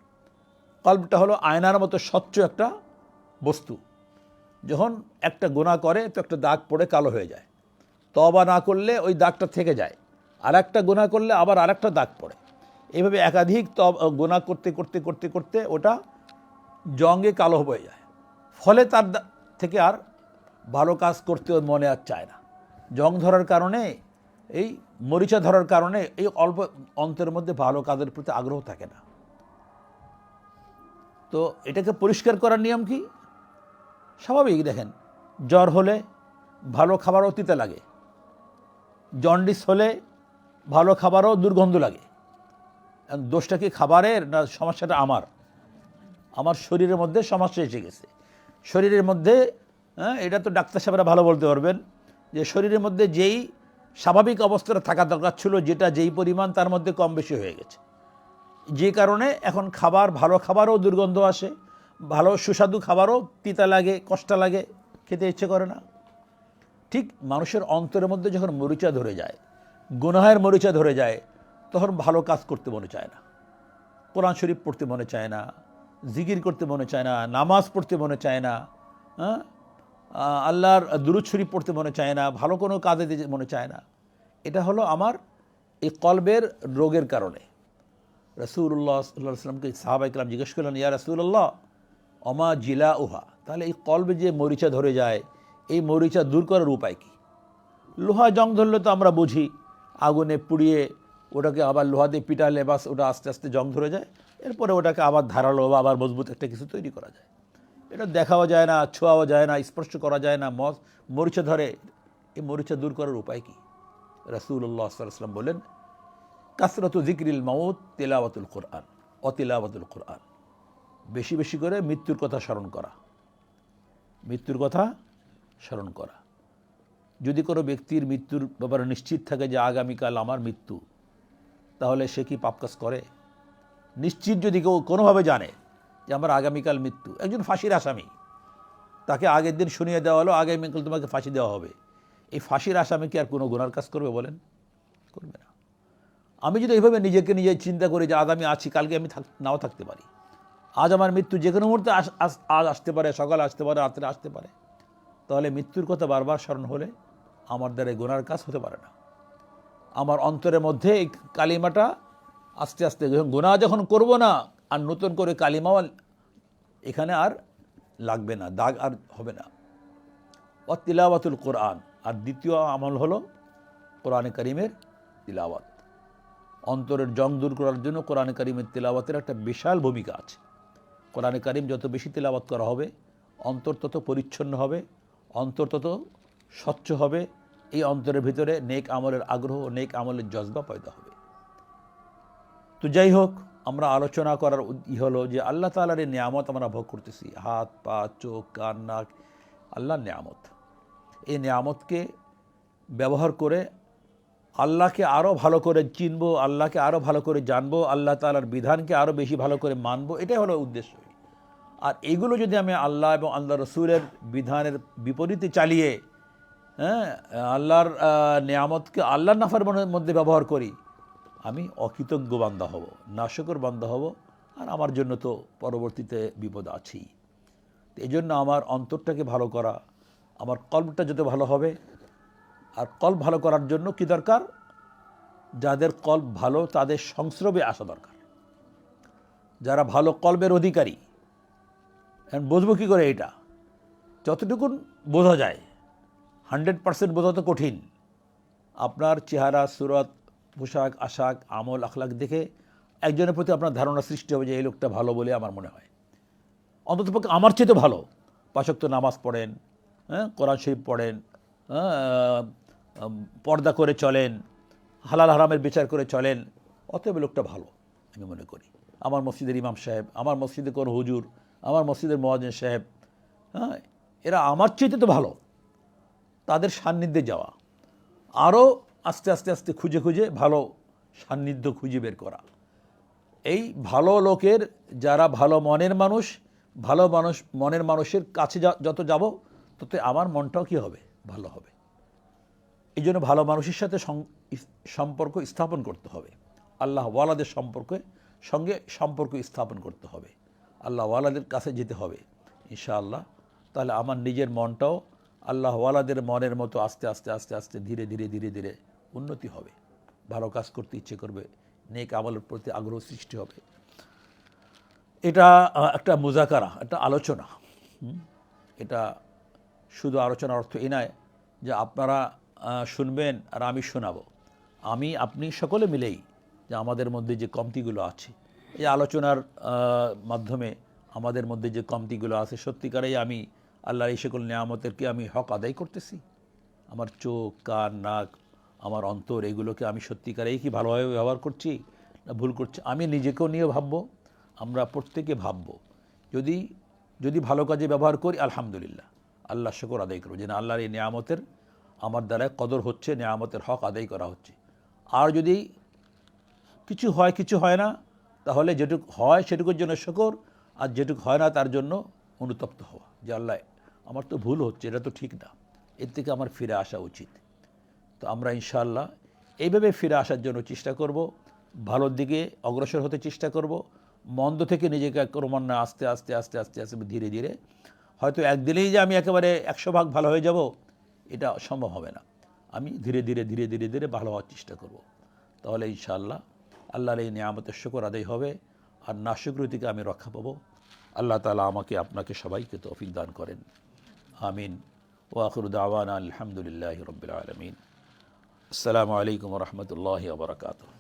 কলবটা হলো আয়নার মতো স্বচ্ছ একটা বস্তু, যখন একটা গুনাহ করে তো একটা দাগ পড়ে কালো হয়ে যায়, তওবা না করলে ওই দাগটা থেকে যায়, আর একটা গুনাহ করলে আবার আরেকটা দাগ পড়ে। এইভাবে একাধিক গুনাহ করতে করতে করতে করতে ওটা জঙ্গে কালো হয়ে যায়, ফলে তার থেকে আর ভালো কাজ করতে ওর মনে আর চায় না। জং ধরার কারণে, এই মরিচা ধরার কারণে এই অল্প অন্তরের মধ্যে ভালো কাজের প্রতি আগ্রহ থাকে না। তো এটাকে পরিষ্কার করার নিয়ম কি? স্বাভাবিক, দেখেন জ্বর হলে ভালো খাবারও তিতা লাগে, জন্ডিস হলে ভালো খাবারও দুর্গন্ধ লাগে। দোষটা কি খাবারের, না সমস্যাটা আমার শরীরের মধ্যে সমস্যা এসে গেছে? শরীরের মধ্যে, এটা তো ডাক্তার সাহেবরা ভালো বলতে পারবেন, যে শরীরের মধ্যে যেই স্বাভাবিক অবস্থাটা থাকা দরকার ছিল, যেটা যেই পরিমাণ তার মধ্যে কম বেশি হয়ে গেছে, যে কারণে এখন ভালো খাবারও দুর্গন্ধ আসে, ভালো সুস্বাদু খাবারও তিতা লাগে, কষ্ট লাগে, খেতে ইচ্ছে করে না। ঠিক মানুষের অন্তরের মধ্যে যখন মরিচা ধরে যায়, গুনাহের মরিচা ধরে যায়, তখন ভালো কাজ করতে মনে চায় না, কোরআন শরীফ পড়তে মনে চায় না, জিকির করতে মনে চায় না, নামাজ পড়তে মনে চায় না, আল্লাহর দুরূদ শরীফ পড়তে মনে চায় না, ভালো কোনো কাজে দিতে মনে চায় না। এটা হলো আমার এই কলবের রোগের কারণে। রাসূলুল্লাহ সাল্লাল্লাহু আলাইহি ওয়াসাল্লামকে সাহাবায়ে কেরাম জিজ্ঞেস করলেন, ইয়া রাসূলুল্লাহ অমা জিলা উহা, তাহলে এই কলবে যে মরিচা ধরে যায়, এই মরিচা দূর করার উপায় কি? লোহা জং ধরলে তো আমরা বুঝি, আগুনে পুড়িয়ে ওটাকে আবার লোহা দিয়ে পিটালে বাস ওটা আস্তে আস্তে জং ধরে যায়, এরপরে ওটাকে আবার ধারালো বা আবার মজবুত একটা কিছু তৈরি করা যায়। এটা দেখাও যায় না, ছোঁয়াও যায় না, স্পর্শ করা যায় না, মরিচা ধরে। এই মরিচা দূর করার উপায় কি? রাসূলুল্লাহ সাল্লাল্লাহু আলাইহি ওয়াসাল্লাম বলেন, কাসরাতু যিকরিল মাউত তিলাওয়াতুল কোরআন, অতিলাওয়াতুল কোরআন, বেশি বেশি করে মৃত্যুর কথা স্মরণ করা, মৃত্যুর কথা স্মরণ করা। যদি কোনো ব্যক্তির মৃত্যুর ব্যাপারে নিশ্চিত থাকে যে আগামীকাল আমার মৃত্যু, তাহলে সে কি পাপ কাজ করে? নিশ্চিত যদি কেউ কোনোভাবে জানে যে আমার আগামীকাল মৃত্যু, একজন ফাঁসির আসামি, তাকে আগের দিন শুনিয়ে দেওয়া হলো আগামীকাল তোমাকে ফাঁসি দেওয়া হবে, এই ফাঁসির আসামি কি আর কোনো গুনার কাজ করবে? বলেন, করবে না। আমি যদি এইভাবে নিজেকে নিজে চিন্তা করি যে আজ আমি আছি, কালকে আমি নাও থাকতে পারি, আজ আমার মৃত্যু যে কোনো মুহূর্তে আজ আসতে পারে, সকালে আসতে পারে, রাত্রে আসতে পারে, তাহলে মৃত্যুর কথা বারবার স্মরণ হলে আমার দ্বারা গুনার কাজ হতে পারে না। আমার অন্তরের মধ্যে এই কালিমাটা আস্তে আস্তে গুনাহ যখন করব না, আর নতুন করে কালিমাও এখানে আর লাগবে না, দাগ আর হবে না। তিলাওয়াতুল কোরআন, আর দ্বিতীয় আমল হলো কোরআনে কারিমের তিলাওয়াত। অন্তরের জং দূর করার জন্য কোরআনে কারিমের তিলাওয়াতের একটা বিশাল ভূমিকা আছে। কোরআনে কারিম যত বেশি তিলাওয়াত করা হবে, অন্তর তত পরিচ্ছন্ন হবে, অন্তর তত স্বচ্ছ হবে, এই অন্তরের ভিতরে নেক আমলের আগ্রহ, নেক আমলের জজবা পয়দা হবে। তো তো যাই হোক, আমরা আলোচনা করার হলো যে আল্লাহ তাআলার এই নিয়ামত আমরা ভোগ করতেছি, হাত, পা, চোখ, কান, নাক, আল্লাহর নিয়ামত। এই নিয়ামতকে ব্যবহার করে আল্লাহকে আরও ভালো করে চিনব, আল্লাহকে আরও ভালো করে জানবো, আল্লাহ তাআলার বিধানকে আরও বেশি ভালো করে মানব, এটাই হলো উদ্দেশ্য। আর এগুলো যদি আমি আল্লাহ এবং আল্লাহ রসুলের বিধানের বিপরীতে চালিয়ে আল্লাহর নিয়ামতকে আল্লাহর নাফরমানের মধ্যে ব্যবহার করি, আমি অকৃতজ্ঞ বান্দা হব, নাশকর বান্দা হব, আর আমার জন্য তো পরবর্তীতে বিপদ আছেই। এই জন্য আমার অন্তরটাকে ভালো করা, আমার কলবটা যত ভালো হবে। আর কলব ভালো করার জন্য কি দরকার? যাদের কলব ভালো তাদের সংস্রবে আসা দরকার। যারা ভালো কলবের অধিকারী, বুঝবো কী করে এটা? যতটুকুন বোঝা যায়, 100% বোঝা তো কঠিন। আপনার চেহারা, সুরত, পোশাক আশাক, আমল আখলাক দেখে একজনের প্রতি আপনার ধারণা সৃষ্টি হবে যে এই লোকটা ভালো বলে আমার মনে হয়। অন্ততপক্ষে আমার চেয়ে তো ভালো, 5 ওয়াক্ত নামাজ পড়েন, কোরআন শরীফ পড়েন, পর্দা করে চলেন, হালাল হারামের বিচার করে চলেন, অতএব লোকটা ভালো আমি মনে করি। আমার মসজিদের ইমাম সাহেব, আমার মসজিদের কোন হুজুর, আমার মসজিদের মুয়াজ্জিন সাহেব, এরা আমার চেয়ে তো ভালো। তাদের সান্নিধ্যে যাওয়া, আরও আস্তে আস্তে আস্তে খুঁজে খুঁজে ভালো সান্নিধ্য খুঁজে বের করা। এই ভালো লোকের, যারা ভালো মনের মানুষ, ভালো মনের মানুষের কাছে যত যাব তত আমার মনটাও কী হবে? ভালো হবে। এই জন্য ভালো মানুষের সাথে সম্পর্ক স্থাপন করতে হবে, আল্লাহ ওয়ালাদের সঙ্গে সম্পর্ক স্থাপন করতে হবে, আল্লাহ ওয়ালাদের কাছে যেতে হবে ইনশাআল্লাহ। তাহলে আমার নিজের মনটাও আল্লাহ ওয়ালাদের মনের মতো আস্তে আস্তে আস্তে আস্তে ধীরে ধীরে ধীরে ধীরে উন্নতি হবে, ভালো কাজ করতে ইচ্ছে করবে, নেক আমলের প্রতি আগ্রহ সৃষ্টি হবে। এটা একটা মুজাকারা, একটা আলোচনা। এটা শুধু আলোচনার অর্থ এই নয় যে আপনারা শুনবেন আর আমি শোনাবো। আমি আপনি সকলে মিলেই যে আমাদের মধ্যে যে কমতিগুলো আছে, এই আলোচনার মাধ্যমে আমাদের মধ্যে যে কমতিগুলো আছে, সত্যিকারেই আমি আল্লাহর এই সকল নিয়ামতেরকে আমি হক আদায় করতেছি? আমার চোখ, কান, নাক, আমার অন্তর, এগুলোকে আমি সত্যিকারেই কি ভালোভাবে ব্যবহার করছি না ভুল করছি? আমি নিজেকেও নিয়ে ভাববো, আমরা প্রত্যেকে ভাববো। যদি ভালো কাজে ব্যবহার করি, আলহামদুলিল্লাহ, আল্লাহ শুকর আদায় করবো যে না, আল্লাহর এই নিয়ামতের আমার দ্বারা কদর হচ্ছে, নিয়ামতের হক আদায় করা হচ্ছে। আর যদি কিছু হয় কিছু হয় না, তাহলে যেটুকু হয় সেটুকুর জন্য শুকর, আর যেটুকু হয় না তার জন্য অনুতপ্ত হওয়া যে আল্লাহ আমার তো ভুল হচ্ছে, এটা তো ঠিক না, এর থেকে আমার ফিরে আসা উচিত। তো আমরা ইনশাআল্লাহ এইভাবে ফিরে আসার জন্য চেষ্টা করব, ভালোর দিকে অগ্রসর হতে চেষ্টা করব, মন্দ থেকে নিজেকে ক্রমান্বয়ে আস্তে আস্তে আস্তে আস্তে আস্তে ধীরে ধীরে, হয়তো একদিনেই যে আমি একেবারে 100 ভাগ ভালো হয়ে যাব এটা সম্ভব হবে না। আমি ধীরে ধীরে ধীরে ধীরে ধীরে ভালো হওয়ার চেষ্টা করব। তাহলে ইনশাআল্লাহ আল্লাহর এই নিয়ামতের শুকর আদায় হবে, আর নাশুকরি থেকে আমি রক্ষা পাবো। আল্লাহ তাআলা আমাকে আপনাকে সবাইকে তৌফিক দান করেন, আমিন। ওয়া আখিরু দাওয়ানা আলহামদুলিল্লাহি রাব্বিল আলামিন। আসসালামু আলাইকুম ওয়া রাহমাতুল্লাহি ওয়া বারাকাতুহু।